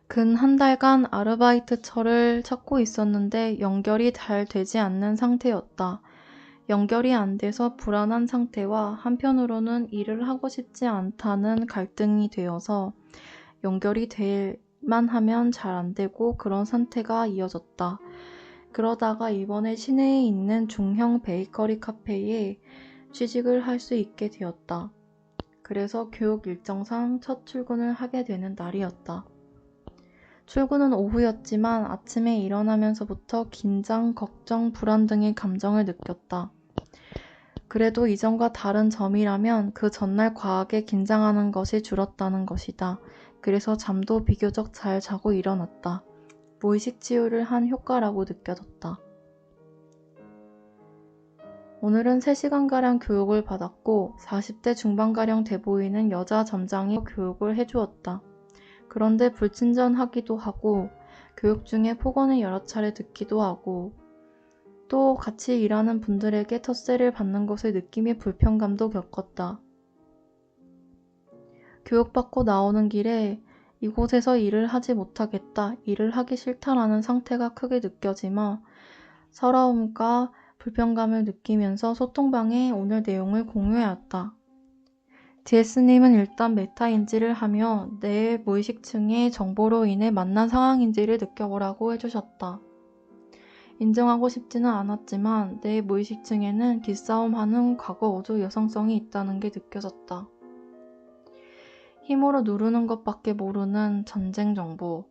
근 한 달간 아르바이트처를 찾고 있었는데 연결이 잘 되지 않는 상태였다. 연결이 안 돼서 불안한 상태와 한편으로는 일을 하고 싶지 않다는 갈등이 되어서 연결이 될 만하면 잘 안 되고 그런 상태가 이어졌다. 그러다가 이번에 시내에 있는 중형 베이커리 카페에 취직을 할 수 있게 되었다. 그래서 교육 일정상 첫 출근을 하게 되는 날이었다. 출근은 오후였지만 아침에 일어나면서부터 긴장, 걱정, 불안 등의 감정을 느꼈다. 그래도 이전과 다른 점이라면 그 전날 과하게 긴장하는 것이 줄었다는 것이다. 그래서 잠도 비교적 잘 자고 일어났다. 무의식 치유를 한 효과라고 느껴졌다. 오늘은 3시간가량 교육을 받았고 40대 중반가량 돼 보이는 여자 점장이 교육을 해주었다. 그런데 불친절하기도 하고 교육 중에 폭언을 여러 차례 듣기도 하고 또 같이 일하는 분들에게 텃세를 받는 것을 느끼며 불편감도 겪었다. 교육받고 나오는 길에 이곳에서 일을 하지 못하겠다, 일을 하기 싫다라는 상태가 크게 느껴지며 서러움과 불편감을 느끼면서 소통방에 오늘 내용을 공유하였다. DS님은 일단 메타인지를 하며 내 무의식층의 정보로 인해 만난 상황인지를 느껴보라고 해주셨다. 인정하고 싶지는 않았지만 내 무의식층에는 기싸움하는 과거 우주 여성성이 있다는 게 느껴졌다. 힘으로 누르는 것밖에 모르는 전쟁 정보,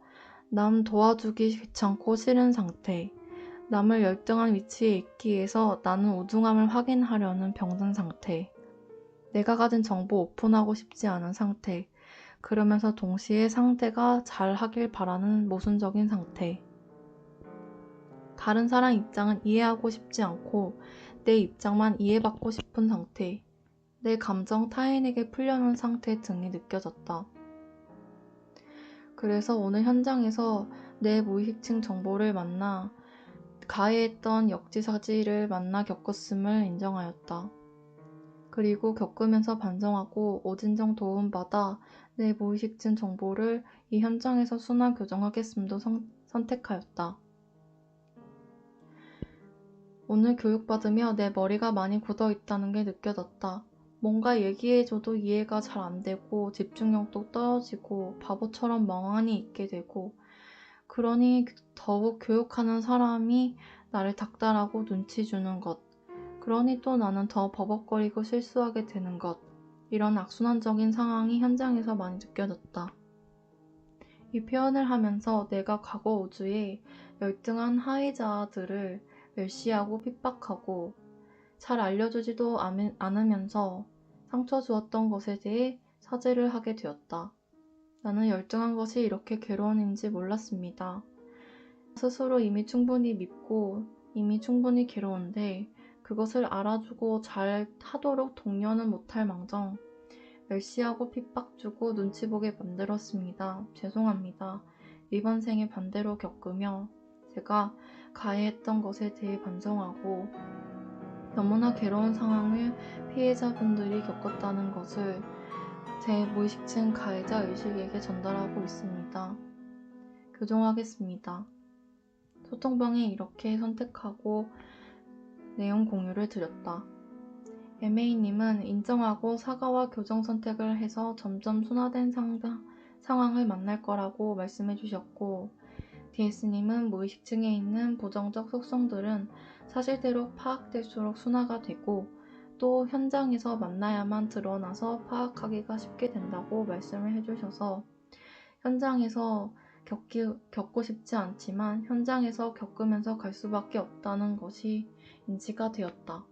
남 도와주기 귀찮고 싫은 상태, 남을 열등한 위치에 있기 위해서 나는 우중함을 확인하려는 병든 상태, 내가 가진 정보 오픈하고 싶지 않은 상태, 그러면서 동시에 상대가 잘 하길 바라는 모순적인 상태. 다른 사람 입장은 이해하고 싶지 않고 내 입장만 이해받고 싶은 상태, 내 감정 타인에게 풀려는 상태 등이 느껴졌다. 그래서 오늘 현장에서 내 무의식층 정보를 만나 가해했던 역지사지를 만나 겪었음을 인정하였다. 그리고 겪으면서 반성하고 오진정 도움받아 내 무의식층 정보를 이 현장에서 순환 교정하겠음도 선택하였다. 오늘 교육받으며 내 머리가 많이 굳어있다는 게 느껴졌다. 뭔가 얘기해줘도 이해가 잘 안되고 집중력도 떨어지고 바보처럼 멍하니 있게 되고 그러니 더욱 교육하는 사람이 나를 닥달하고 눈치 주는 것, 그러니 또 나는 더 버벅거리고 실수하게 되는 것, 이런 악순환적인 상황이 현장에서 많이 느껴졌다. 이 표현을 하면서 내가 과거 우주에 열등한 하위자들을 멸시하고 핍박하고 잘 알려주지도 않으면서 상처 주었던 것에 대해 사죄를 하게 되었다. 나는 열등한 것이 이렇게 괴로운 일인지 몰랐습니다. 스스로 이미 충분히 밉고 이미 충분히 괴로운데 그것을 알아주고 잘 하도록 독려는 못할 망정 멸시하고 핍박주고 눈치 보게 만들었습니다. 죄송합니다. 이번 생에 반대로 겪으며 제가 가해했던 것에 대해 반성하고 너무나 괴로운 상황을 피해자분들이 겪었다는 것을 제 무의식층 가해자 의식에게 전달하고 있습니다. 교정하겠습니다. 소통방에 이렇게 선택하고 내용 공유를 드렸다. MA님은 인정하고 사과와 교정 선택을 해서 점점 순화된 상황을 만날 거라고 말씀해 주셨고 DS님은 무의식층에 있는 부정적 속성들은 사실대로 파악될수록 순화가 되고 또 현장에서 만나야만 드러나서 파악하기가 쉽게 된다고 말씀을 해주셔서 현장에서 겪고 싶지 않지만 현장에서 겪으면서 갈 수밖에 없다는 것이 인지가 되었다.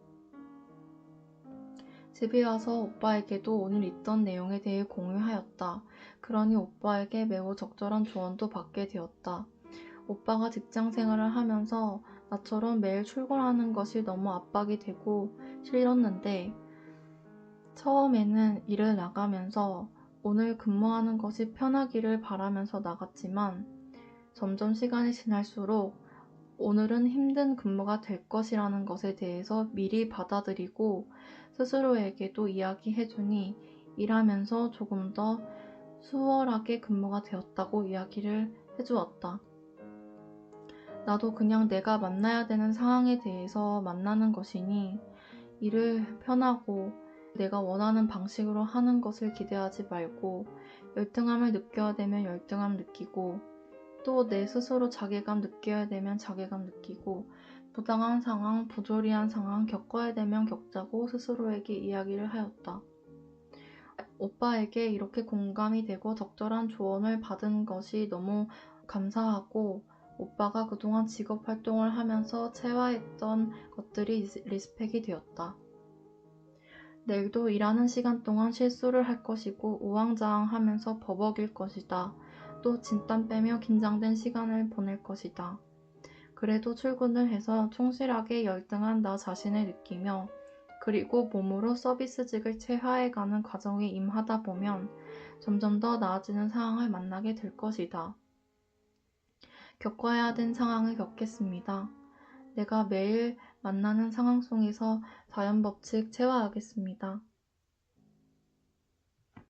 집에 와서 오빠에게도 오늘 있던 내용에 대해 공유하였다. 그러니 오빠에게 매우 적절한 조언도 받게 되었다. 오빠가 직장 생활을 하면서 나처럼 매일 출근하는 것이 너무 압박이 되고 싫었는데 처음에는 일을 나가면서 오늘 근무하는 것이 편하기를 바라면서 나갔지만 점점 시간이 지날수록 오늘은 힘든 근무가 될 것이라는 것에 대해서 미리 받아들이고 스스로에게도 이야기해주니 일하면서 조금 더 수월하게 근무가 되었다고 이야기를 해주었다. 나도 그냥 내가 만나야 되는 상황에 대해서 만나는 것이니 일을 편하고 내가 원하는 방식으로 하는 것을 기대하지 말고 열등함을 느껴야 되면 열등함 느끼고 또 내 스스로 자괴감 느껴야 되면 자괴감 느끼고 부당한 상황, 부조리한 상황 겪어야 되면 겪자고 스스로에게 이야기를 하였다. 오빠에게 이렇게 공감이 되고 적절한 조언을 받은 것이 너무 감사하고 오빠가 그동안 직업 활동을 하면서 체화했던 것들이 리스펙이 되었다. 내일도 일하는 시간 동안 실수를 할 것이고 우왕좌왕하면서 버벅일 것이다. 또 진땀 빼며 긴장된 시간을 보낼 것이다. 그래도 출근을 해서 충실하게 열등한 나 자신을 느끼며 그리고 몸으로 서비스직을 체화해가는 과정에 임하다 보면 점점 더 나아지는 상황을 만나게 될 것이다. 겪어야 된 상황을 겪겠습니다. 내가 매일 만나는 상황 속에서 자연법칙 체화하겠습니다.